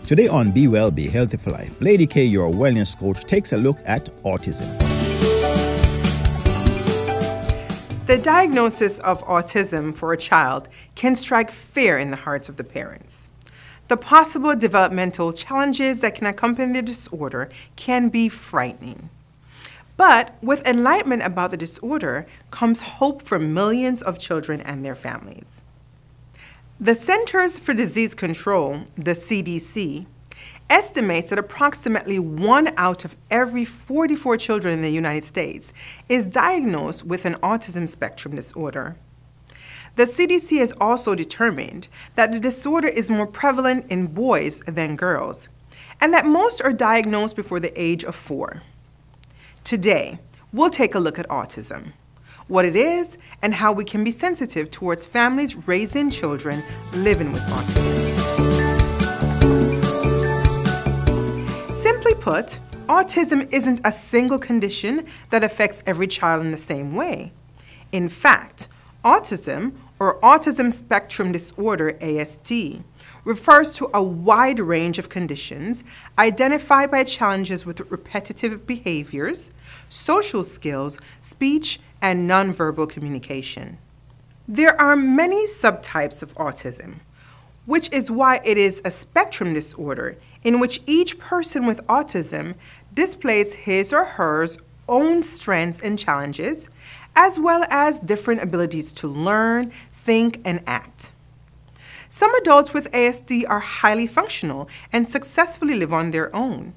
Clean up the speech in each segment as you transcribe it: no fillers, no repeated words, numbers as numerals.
Today on Be Well, Be Healthy for Life, Lady K, your wellness coach, takes a look at autism. The diagnosis of autism for a child can strike fear in the hearts of the parents. The possible developmental challenges that can accompany the disorder can be frightening. But with enlightenment about the disorder comes hope for millions of children and their families. The Centers for Disease Control, the CDC, estimates that approximately 1 out of every 44 children in the United States is diagnosed with an autism spectrum disorder. The CDC has also determined that the disorder is more prevalent in boys than girls, and that most are diagnosed before the age of 4. Today, we'll take a look at autism, what it is, and how we can be sensitive towards families raising children living with autism. Simply put, autism isn't a single condition that affects every child in the same way. In fact, autism, or Autism Spectrum Disorder, ASD, refers to a wide range of conditions identified by challenges with repetitive behaviors, social skills, speech, and nonverbal communication. There are many subtypes of autism, which is why it is a spectrum disorder in which each person with autism displays his or her own strengths and challenges, as well as different abilities to learn, think, and act. Some adults with ASD are highly functional and successfully live on their own,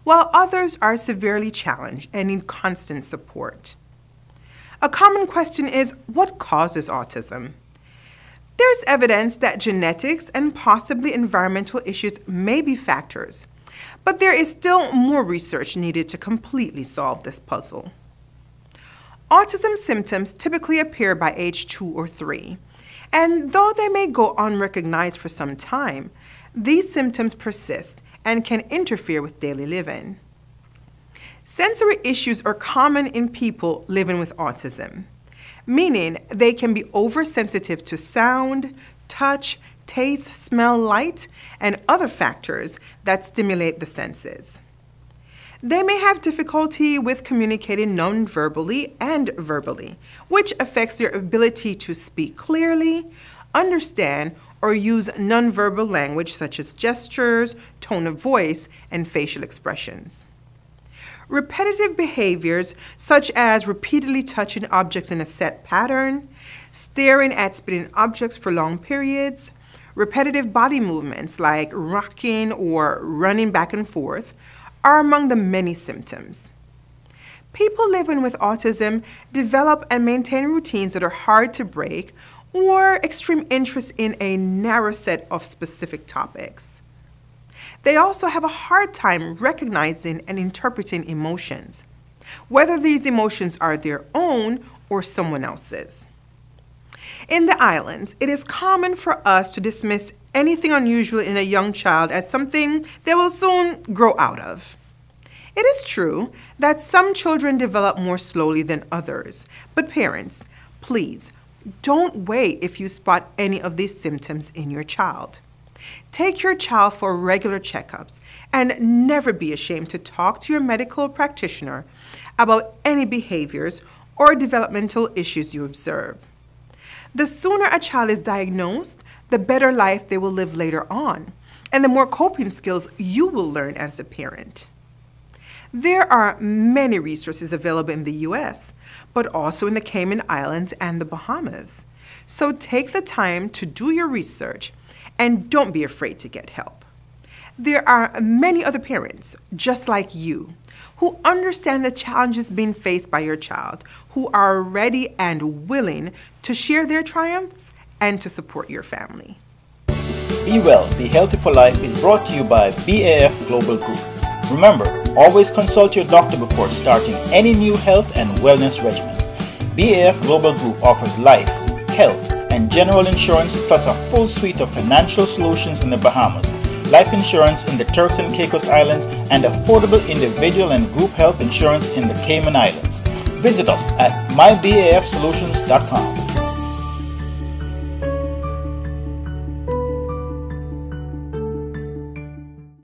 while others are severely challenged and need constant support. A common question is, what causes autism? There's evidence that genetics and possibly environmental issues may be factors, but there is still more research needed to completely solve this puzzle. Autism symptoms typically appear by age 2 or 3, and though they may go unrecognized for some time, these symptoms persist and can interfere with daily living. Sensory issues are common in people living with autism, meaning they can be oversensitive to sound, touch, taste, smell, light, and other factors that stimulate the senses. They may have difficulty with communicating non-verbally and verbally, which affects their ability to speak clearly, understand, or use nonverbal language such as gestures, tone of voice, and facial expressions. Repetitive behaviors such as repeatedly touching objects in a set pattern, staring at spinning objects for long periods, repetitive body movements like rocking or running back and forth are among the many symptoms. People living with autism develop and maintain routines that are hard to break or extreme interest in a narrow set of specific topics. They also have a hard time recognizing and interpreting emotions, whether these emotions are their own or someone else's. In the islands, it is common for us to dismiss anything unusual in a young child as something they will soon grow out of. It is true that some children develop more slowly than others, but parents, please don't wait if you spot any of these symptoms in your child. Take your child for regular checkups and never be ashamed to talk to your medical practitioner about any behaviors or developmental issues you observe. The sooner a child is diagnosed, the better life they will live later on, and the more coping skills you will learn as a parent. There are many resources available in the U.S., but also in the Cayman Islands and the Bahamas. So take the time to do your research and don't be afraid to get help. There are many other parents, just like you, who understand the challenges being faced by your child, who are ready and willing to share their triumphs and to support your family. Be Well, Be Healthy for Life is brought to you by BAF Global Group. Remember, always consult your doctor before starting any new health and wellness regimen. BAF Global Group offers life, health, and general insurance plus a full suite of financial solutions in the Bahamas, life insurance in the Turks and Caicos Islands, and affordable individual and group health insurance in the Cayman Islands. Visit us at mybafsolutions.com.